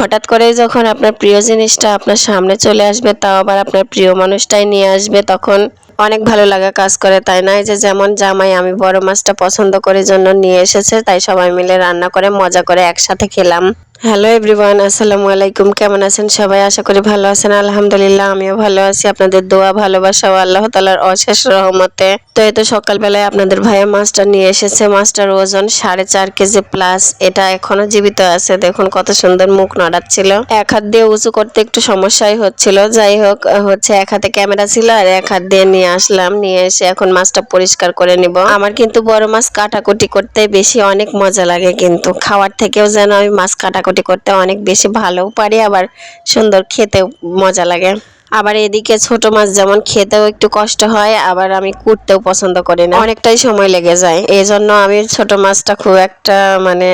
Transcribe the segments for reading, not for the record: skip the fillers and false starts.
হঠাৎ করেই যখন আপনার প্রিয় জিনিসটা আপনার সামনে চলে আসবে, তাও আবার আপনার প্রিয় মানুষটাই নিয়ে আসবে, তখন অনেক ভালো লাগা কাজ করে, তাই না? এই যে যেমন জামাই আমি বড় মাছটা পছন্দ করে জন্য নিয়ে এসেছে, তাই সবাই মিলে রান্না করে মজা করে একসাথে খেলাম। হ্যালো এভরিওয়ান, আসসালামু আলাইকুম। কেমন আছেন সবাই? আশা করি ভালো আছেন। আলহামদুলিল্লাহ আমিও ভালো আছি, আপনাদের দোয়া ভালোবাসা ও আল্লাহ তাআলার অশেষ রহমতে। তো এই তো সকালবেলায় আপনাদের ভাইয়া মাছটা নিয়ে এসেছে। মাছটার ওজন 4.5 কেজি প্লাস। এটা এখনো জীবিত আছে, দেখুন কত সুন্দর মুখ নড়াচ্ছিল। এক হাত দিয়ে উঁচু করতে একটু সমস্যাই হচ্ছিল, যাই হোক হচ্ছে এক হাতে ক্যামেরা ছিল আর এক হাত দিয়ে নিয়ে আসলাম। নিয়ে এসে এখন মাছটা পরিষ্কার করে নিব। আমার কিন্তু বড় মাছ কাটাকুটি করতে বেশি অনেক মজা লাগে, কিন্তু খাওয়ার থেকেও যেন আমি মাছ কাটাকুটি করতে অনেক বেশি ভালোও পারি, আবার সুন্দর খেতেও মজা লাগে। আবার এদিকে ছোট মাছ যেমন খেতেও একটু কষ্ট হয়, আবার আমি কুটতেও পছন্দ করি না, অনেকটাই সময় লেগে যায়। এই জন্য আমি ছোট মাছটা খুব একটা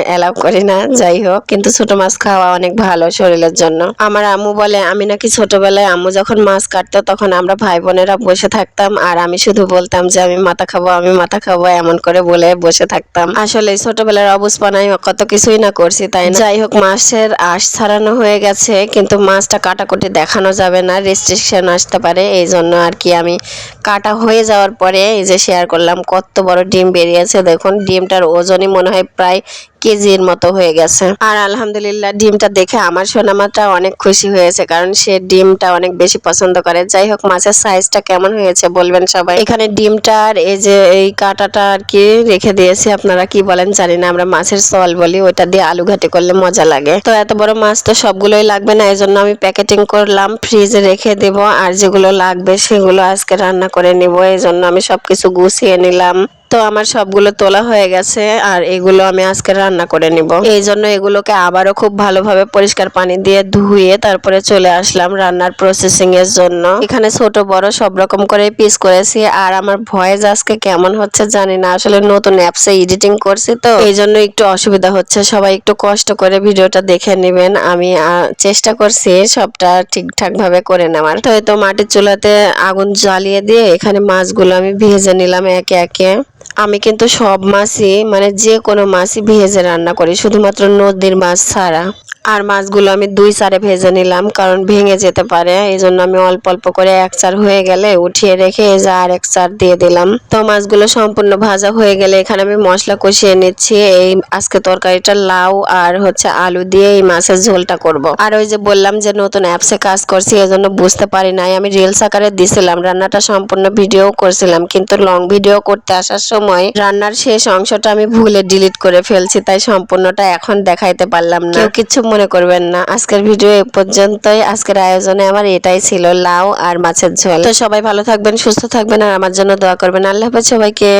অ্যালাউ করি না। যাই হোক, কিন্তু ছোট মাছ খাওয়া অনেক ভালো শরীরের জন্য। আমার আম্মু বলে, আমি নাকি ছোটবেলায় আম্মু যখন মাছ কাটতো তখন আমরা ভাই বোনেরা বসে থাকতাম আর আমি শুধু বলতাম যে আমি মাথা খাবো, আমি মাথা খাবো, এমন করে বলে বসে থাকতাম। আসলে ছোটবেলার অবস্থায় কত কিছুই না করছি, তাই না? যাই হোক, মাছের আঁশ ছাড়ানো হয়ে গেছে, কিন্তু মাছটা কাটাকুটি দেখানো যাবে না, রেস্ট্রিকশন আসতে পারে, এই জন্য আর কি আমি কাটা হয়ে যাওয়ার পরে এই যে শেয়ার করলাম। কত বড় ডিম বেরিয়েছে দেখুন, ডিমটার ওজনই মনে হয় প্রায় কেজির মতো হয়ে গেছে। আর আলহামদুলিল্লাহ ডিমটা দেখে আমার সোনামাটা অনেক খুশি হয়েছে, কারণ সে ডিমটা অনেক বেশি পছন্দ করে। যাই হোক, মাছের সাইজটা কেমন হয়েছে বলবেন সবাই। এখানে ডিমটা আর এই যে এই কাঁটাটা আর কি রেখে দিয়েছি, আপনারা কি বলেন জানি না, আমরা মাছের সল বলি, ওইটা দিয়ে আলু ঘাটি করলে মজা লাগে। তো এত বড় মাছ তো সবগুলোই লাগবে না, এই জন্য আমি প্যাকেটিং করলাম, ফ্রিজে রেখে দেব, আর যেগুলো লাগবে সেগুলো আজকে রান্না করে নিব। এই জন্য আমি সবকিছু গুছিয়ে নিলাম। তো আমার সবগুলো তোলা হয়ে গেছে আর এগুলো আমি আজকে রান্না করে নিব। এই জন্য এগুলোকে আবারও খুব ভালোভাবে পরিষ্কার পানি দিয়ে ধুয়ে তারপরে চলে আসলাম রান্নার প্রসেসিং এর জন্য। এখানে ছোট বড় সব রকম করে পিস করেছি। আর আমার ভয়েস আজকে কেমন হচ্ছে জানি না, আসলে নতুন অ্যাপসে এডিটিং করছি তো এই জন্য একটু অসুবিধা হচ্ছে। সবাই একটু কষ্ট করে ভিডিওটা দেখে নেবেন। আমি চেষ্টা করছি সবটা ঠিকঠাক ভাবে করে নেওয়ার। তো এই তো মাটির চুলাতে আগুন জ্বালিয়ে দিয়ে এখানে মাছগুলো আমি ভেজে নিলাম একে একে। আমি কিন্তু সব মাছই যে কোনো মাছই ভেজে রান্না করি, শুধুমাত্র নদীর মাছ ছাড়া। আর মাছগুলো আমি 2 চারে ভেজে নিলাম, কারণ ভেঙে যেতে পারে, এই জন্য আমি অল্প অল্প করে 1 চার হয়ে গেলে উঠিয়ে রেখে এই যে আর 1 চার দিয়ে দিলাম। তো মাছগুলো সম্পূর্ণ ভাজা হয়ে গেলে এখানে আমি মশলা কষিয়ে নিচ্ছি। এই আজকে তরকারিটা লাউ আর হচ্ছে আলু দিয়ে এই মাছের ঝোলটা করব। আর ওই যে বললাম যে নতুন অ্যাপসে কাজ করছি, এজন্য বুঝতে পারি নাই, আমি রিলস আকারে দিছিলাম, রান্নাটা সম্পূর্ণ ভিডিও করছিলাম, কিন্তু লং ভিডিও করতে আসার সময় রান্নার শেষ অংশটা আমি ভুলে ডিলিট করে ফেলছি, তাই সম্পূর্ণটা এখন দেখাইতে পারলাম না। কেউ কিছু মনে করবেন না। আজকের ভিডিও এ পর্যন্তই। আজকের আয়োজনে আমার এটাই ছিল, লাউ আর মাছের ঝোল। তো সবাই ভালো থাকবেন, সুস্থ থাকবেন আর আমার জন্য দোয়া করবেন। আল্লাহ হাফেজ সবাইকে।